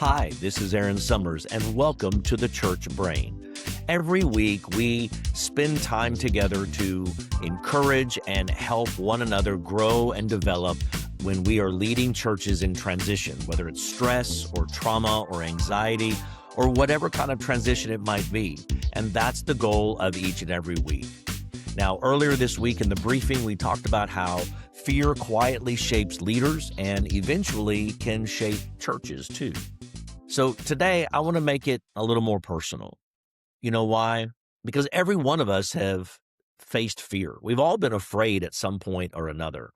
Hi, this is Aaron Summers, and welcome to the Church Brain. Every week, we spend time together to encourage and help one another grow and develop when we are leading churches in transition, whether it's stress or trauma or anxiety or whatever kind of transition it might be. And that's the goal of each and every week. Now, earlier this week in the briefing, we talked about how fear quietly shapes leaders and eventually can shape churches too. So today, I want to make it a little more personal. You know why? Because every one of us have faced fear. We've all been afraid at some point or another.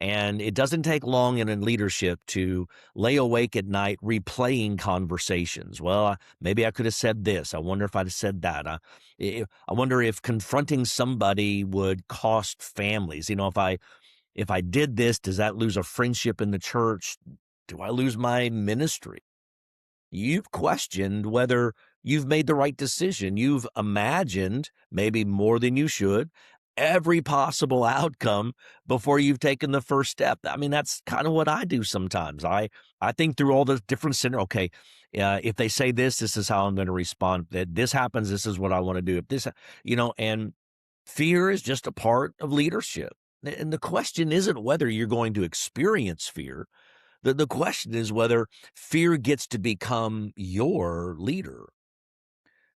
And it doesn't take long in leadership to lay awake at night replaying conversations. Well, maybe I could have said this. I wonder if I'd have said that. I wonder if confronting somebody would cost families. If I did this, does that lose a friendship in the church? Do I lose my ministry? You've questioned whether you've made the right decision. You've imagined, maybe more than you should, every possible outcome before you've taken the first step. I mean, that's kind of what I do sometimes. I think through all the different scenarios. Okay, if they say this, this is how I'm going to respond. That this happens, this is what I want to do. If this, and fear is just a part of leadership. And the question isn't whether you're going to experience fear. The question is whether fear gets to become your leader.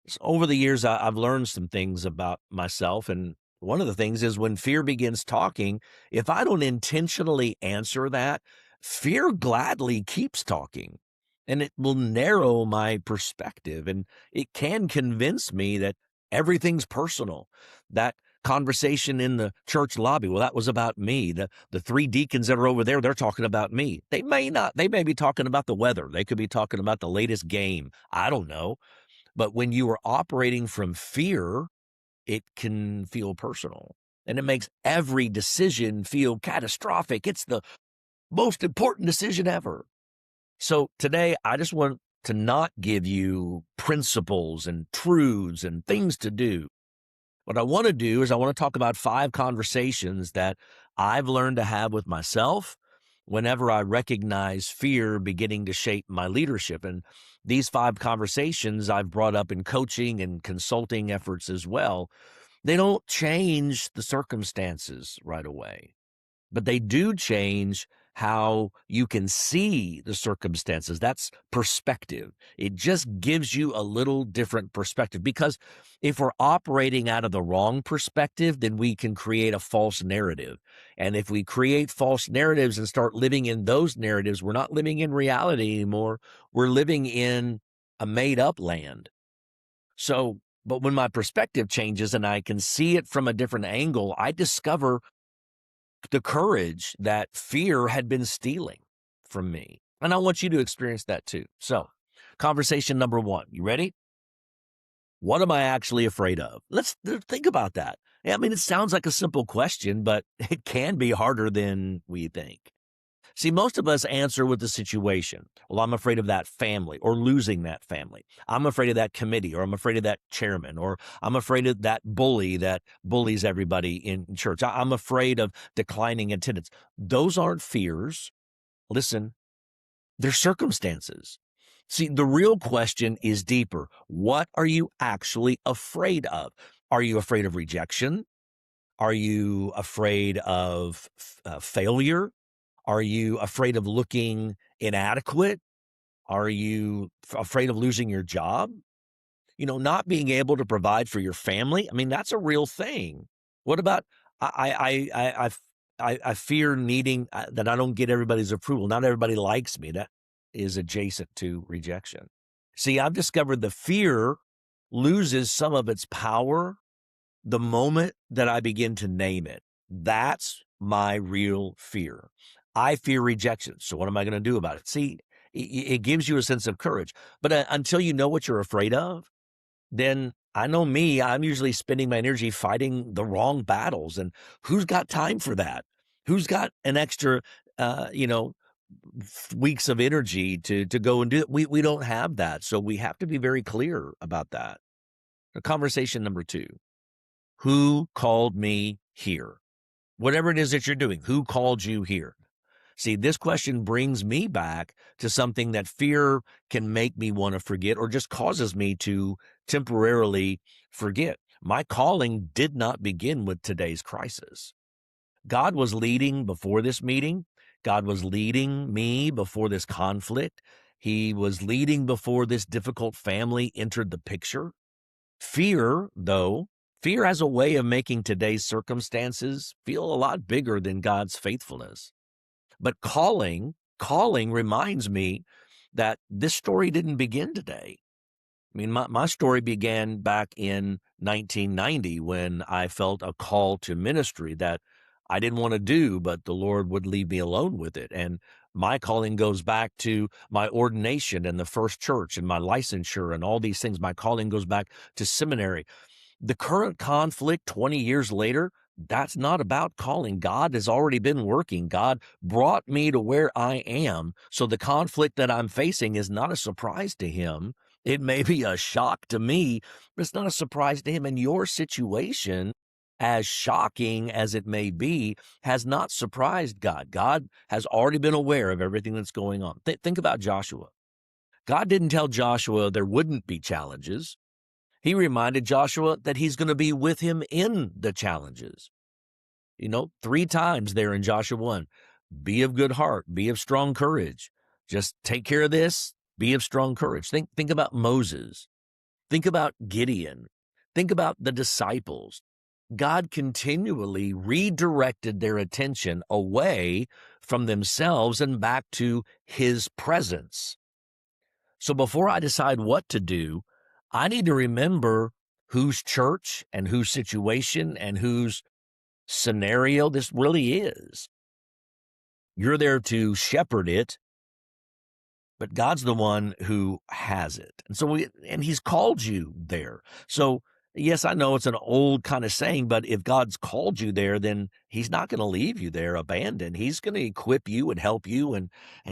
So over the years, I've learned some things about myself. And one of the things is when fear begins talking, if I don't intentionally answer that, fear gladly keeps talking. And it will narrow my perspective. And it can convince me that everything's personal, that conversation in the church lobby, well, that was about me. The three deacons that are over there, they're talking about me. They may not. They may be talking about the weather. They could be talking about the latest game. I don't know. But when you are operating from fear, it can feel personal. And it makes every decision feel catastrophic. It's the most important decision ever. So today, I just want to not give you principles and truths and things to do. What I want to do is I want to talk about 5 conversations that I've learned to have with myself whenever I recognize fear beginning to shape my leadership. And these 5 conversations I've brought up in coaching and consulting efforts as well. They don't change the circumstances right away, but they do change how you can see the circumstances. That's perspective. It just gives you a little different perspective, because if we're operating out of the wrong perspective, then we can create a false narrative. And if we create false narratives and start living in those narratives, we're not living in reality anymore. We're living in a made-up land. But when my perspective changes and I can see it from a different angle, I discover the courage that fear had been stealing from me. And I want you to experience that too. So, conversation number 1. You ready? What am I actually afraid of? Let's think about that. I mean, it sounds like a simple question, but it can be harder than we think. See, most of us answer with the situation. Well, I'm afraid of that family or losing that family. I'm afraid of that committee, or I'm afraid of that chairman, or I'm afraid of that bully that bullies everybody in church. I'm afraid of declining attendance. Those aren't fears. Listen, they're circumstances. See, the real question is deeper. What are you actually afraid of? Are you afraid of rejection? Are you afraid of failure? Are you afraid of looking inadequate? Are you afraid of losing your job? Not being able to provide for your family. I mean, that's a real thing. What about I fear needing that I don't get everybody's approval. Not everybody likes me. That is adjacent to rejection. See, I've discovered the fear loses some of its power the moment that I begin to name it. That's my real fear. I fear rejection. So what am I going to do about it? See, it gives you a sense of courage. But until you know what you're afraid of, then I know me, I'm usually spending my energy fighting the wrong battles. And who's got time for that? Who's got an extra, weeks of energy to go and do it? We don't have that. So we have to be very clear about that. Conversation number 2. Who called me here? Whatever it is that you're doing, who called you here? See, this question brings me back to something that fear can make me want to forget or just causes me to temporarily forget. My calling did not begin with today's crisis. God was leading before this meeting. God was leading me before this conflict. He was leading before this difficult family entered the picture. Fear, though, fear has a way of making today's circumstances feel a lot bigger than God's faithfulness. But calling reminds me that this story didn't begin today. I mean, my story began back in 1990 when I felt a call to ministry that I didn't want to do, but the Lord would leave me alone with it. And my calling goes back to my ordination and the first church and my licensure and all these things. My calling goes back to seminary. The current conflict 20 years later, that's not about calling. God has already been working. God brought me to where I am. So the conflict that I'm facing is not a surprise to him. It may be a shock to me, but it's not a surprise to him. And your situation, as shocking as it may be, has not surprised God. God has already been aware of everything that's going on. Think about Joshua. God didn't tell Joshua there wouldn't be challenges. He reminded Joshua that he's going to be with him in the challenges. 3 times there in Joshua 1, be of good heart, be of strong courage. Just take care of this, be of strong courage. Think about Moses. Think about Gideon. Think about the disciples. God continually redirected their attention away from themselves and back to his presence. So before I decide what to do, I need to remember whose church and whose situation and whose scenario this really is. You're there to shepherd it, but God's the one who has it. And he's called you there. So yes, I know it's an old kind of saying, but if God's called you there, then he's not going to leave you there abandoned. He's going to equip you and help you and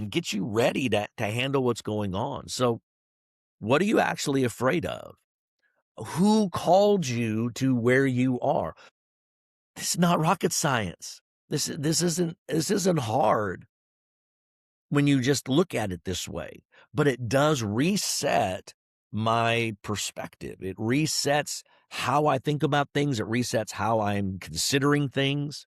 get you ready to handle what's going on. So what are you actually afraid of? Who called you to where you are? This is not rocket science. This isn't hard when you just look at it this way, but it does reset my perspective. It resets how I think about things. It resets how I'm considering things.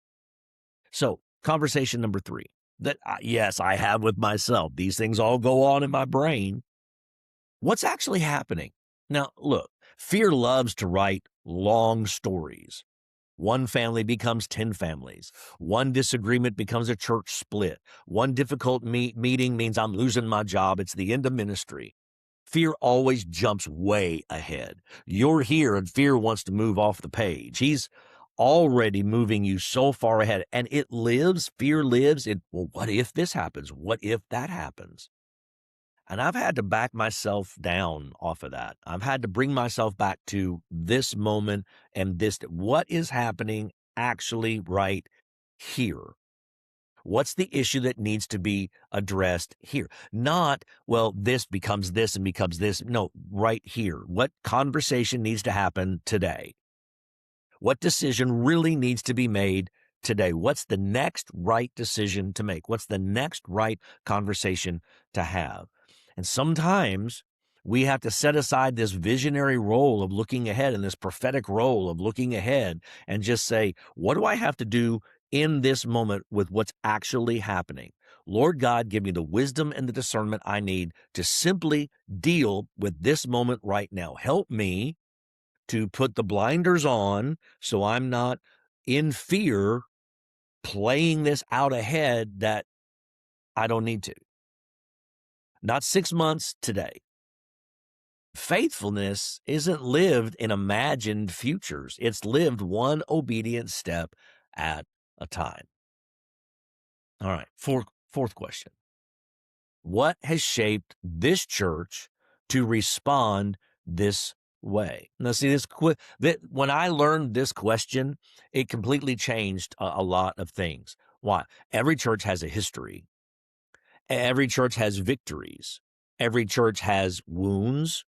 So conversation number 3 that yes, I have with myself. These things all go on in my brain. What's actually happening? Now, look, fear loves to write long stories. One family becomes 10 families. One disagreement becomes a church split. One difficult meeting means I'm losing my job. It's the end of ministry. Fear always jumps way ahead. You're here and fear wants to move off the page. He's already moving you so far ahead. And fear lives in, well, what if this happens? What if that happens? And I've had to back myself down off of that. I've had to bring myself back to this moment and what is happening actually right here. What's the issue that needs to be addressed here? Not, well, this becomes this and becomes this. No, right here. What conversation needs to happen today? What decision really needs to be made today? What's the next right decision to make? What's the next right conversation to have? And sometimes we have to set aside this visionary role of looking ahead and this prophetic role of looking ahead and just say, what do I have to do in this moment with what's actually happening? Lord God, give me the wisdom and the discernment I need to simply deal with this moment right now. Help me to put the blinders on so I'm not in fear playing this out ahead that I don't need to. Not 6 months today. Faithfulness isn't lived in imagined futures. It's lived one obedient step at a time. All right, fourth question. What has shaped this church to respond this way? Now, see, when I learned this question, it completely changed a lot of things. Why? Every church has a history. Every church has victories. Every church has wounds.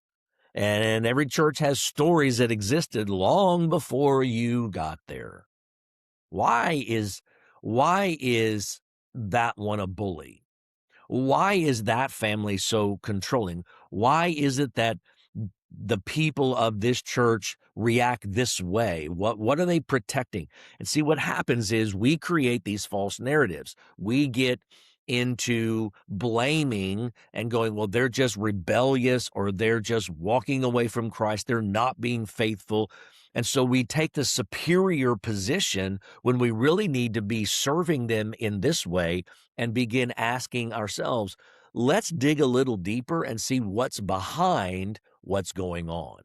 And every church has stories that existed long before you got there. Why is that one a bully? Why is that family so controlling? Why is it that the people of this church react this way? What are they protecting? And see, what happens is we create these false narratives. We get into blaming and going, well, they're just rebellious, or they're just walking away from Christ. They're not being faithful. And so we take the superior position when we really need to be serving them in this way, and begin asking ourselves, let's dig a little deeper and see what's behind what's going on.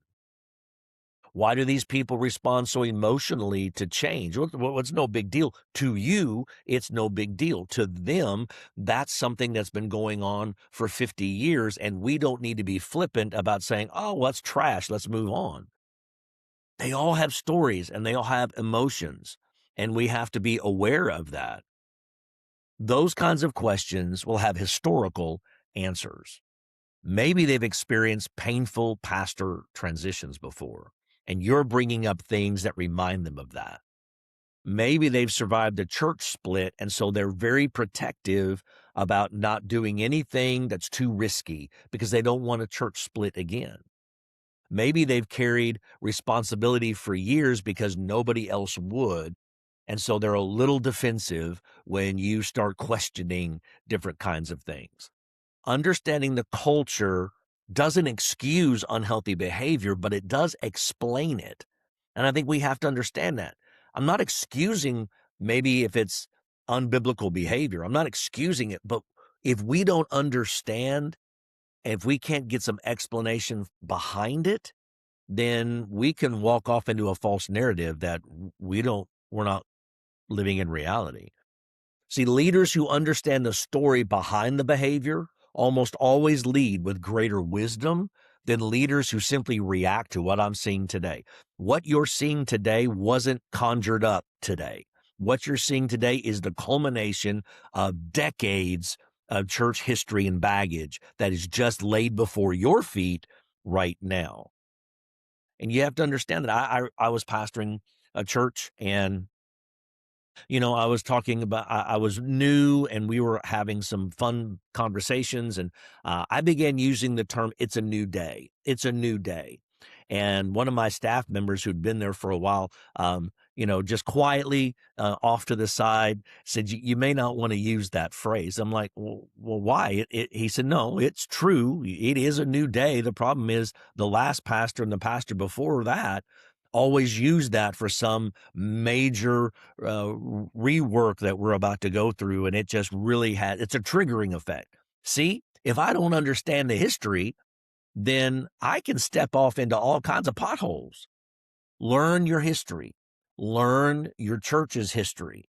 Why do these people respond so emotionally to change? What's no big deal? To you, it's no big deal. To them, that's something that's been going on for 50 years, and we don't need to be flippant about saying, oh, well, that's trash, let's move on. They all have stories and they all have emotions, and we have to be aware of that. Those kinds of questions will have historical answers. Maybe they've experienced painful pastor transitions before, and you're bringing up things that remind them of that. Maybe they've survived a church split, and so they're very protective about not doing anything that's too risky because they don't want a church split again. Maybe they've carried responsibility for years because nobody else would, and so they're a little defensive when you start questioning different kinds of things. Understanding the culture doesn't excuse unhealthy behavior, but it does explain it. And I think we have to understand that. I'm not excusing maybe if it's unbiblical behavior. I'm not excusing it, but if we don't understand, if we can't get some explanation behind it, then we can walk off into a false narrative that we're not living in reality. See, leaders who understand the story behind the behavior almost always lead with greater wisdom than leaders who simply react to what I'm seeing today. What you're seeing today wasn't conjured up today. What you're seeing today is the culmination of decades of church history and baggage that is just laid before your feet right now. And you have to understand that I was pastoring a church, and I was talking about, I was new and we were having some fun conversations, and I began using the term, it's a new day. It's a new day. And one of my staff members who'd been there for a while, just quietly off to the side said, you may not want to use that phrase. I'm like, well, why? He said, no, it's true. It is a new day. The problem is the last pastor and the pastor before that always used that for some major rework that we're about to go through. And it just really it's a triggering effect. See, if I don't understand the history, then I can step off into all kinds of potholes. Learn your history. Learn your church's history.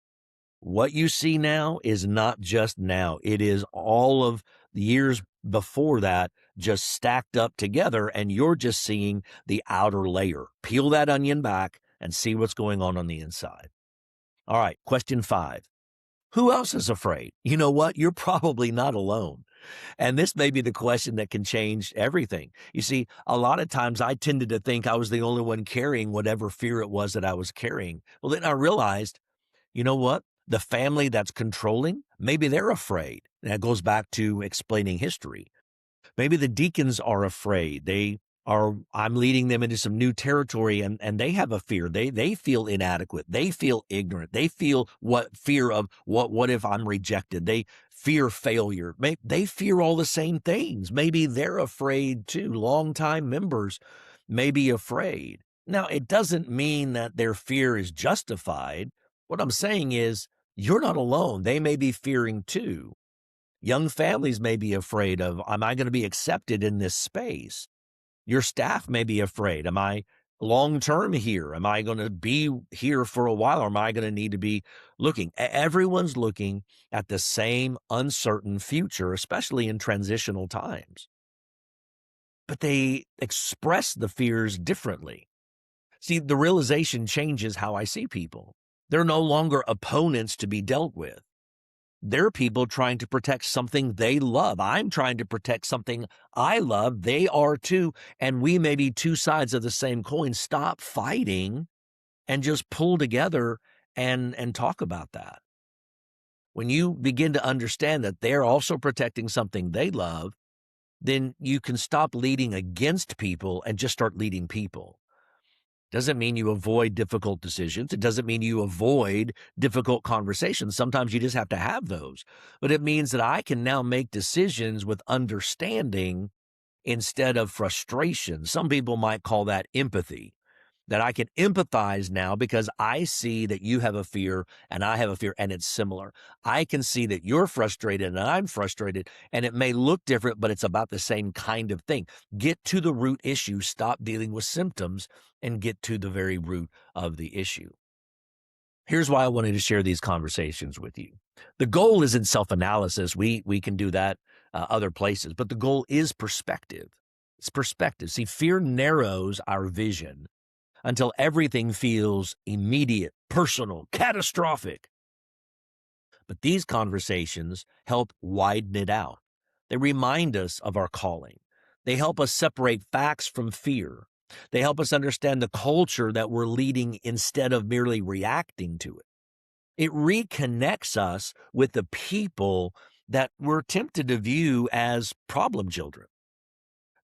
What you see now is not just now. It is all of the years before that just stacked up together, and you're just seeing the outer layer. Peel that onion back and see what's going on the inside. All right, question 5. Who else is afraid? You know what? You're probably not alone. And this may be the question that can change everything. You see, a lot of times I tended to think I was the only one carrying whatever fear it was that I was carrying. Well, then I realized, you know what? The family that's controlling, maybe they're afraid. And that goes back to explaining history. Maybe the deacons are afraid. I'm leading them into some new territory, and they have a fear. They feel inadequate. They feel ignorant. They feel fear of what if I'm rejected? They fear failure. They fear all the same things. Maybe they're afraid too. Longtime members may be afraid. Now, it doesn't mean that their fear is justified. What I'm saying is you're not alone. They may be fearing too. Young families may be afraid of, am I going to be accepted in this space? Your staff may be afraid. Am I long-term here? Am I going to be here for a while, or am I going to need to be looking? Everyone's looking at the same uncertain future, especially in transitional times. But they express the fears differently. See, the realization changes how I see people. They're no longer opponents to be dealt with. They're people trying to protect something they love. I'm trying to protect something I love. They are too. And we may be two sides of the same coin. Stop fighting and just pull together and talk about that. When you begin to understand that they're also protecting something they love, then you can stop leading against people and just start leading people. Doesn't mean you avoid difficult decisions. It doesn't mean you avoid difficult conversations. Sometimes you just have to have those. But it means that I can now make decisions with understanding instead of frustration. Some people might call that empathy, that I can empathize now because I see that you have a fear and I have a fear and it's similar. I can see that you're frustrated and I'm frustrated, and it may look different, but it's about the same kind of thing. Get to the root issue, stop dealing with symptoms, and get to the very root of the issue. Here's why I wanted to share these conversations with you. The goal isn't self-analysis. We can do that other places, but the goal is perspective. It's perspective. See, fear narrows our vision until everything feels immediate, personal, catastrophic. But these conversations help widen it out. They remind us of our calling. They help us separate facts from fear. They help us understand the culture that we're leading instead of merely reacting to it. It reconnects us with the people that we're tempted to view as problem children.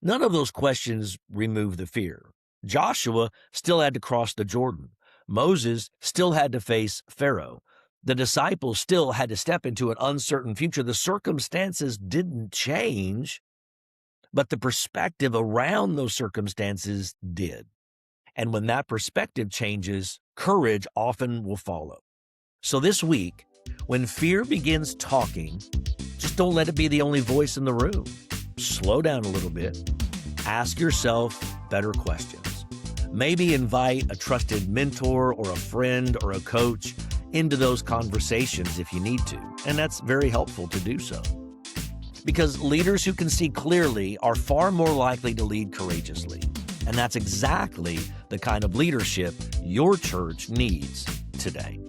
None of those questions remove the fear. Joshua still had to cross the Jordan. Moses still had to face Pharaoh. The disciples still had to step into an uncertain future. The circumstances didn't change, but the perspective around those circumstances did. And when that perspective changes, courage often will follow. So this week, when fear begins talking, just don't let it be the only voice in the room. Slow down a little bit. Ask yourself better questions. Maybe invite a trusted mentor or a friend or a coach into those conversations if you need to, and that's very helpful to do so. Because leaders who can see clearly are far more likely to lead courageously, and that's exactly the kind of leadership your church needs today.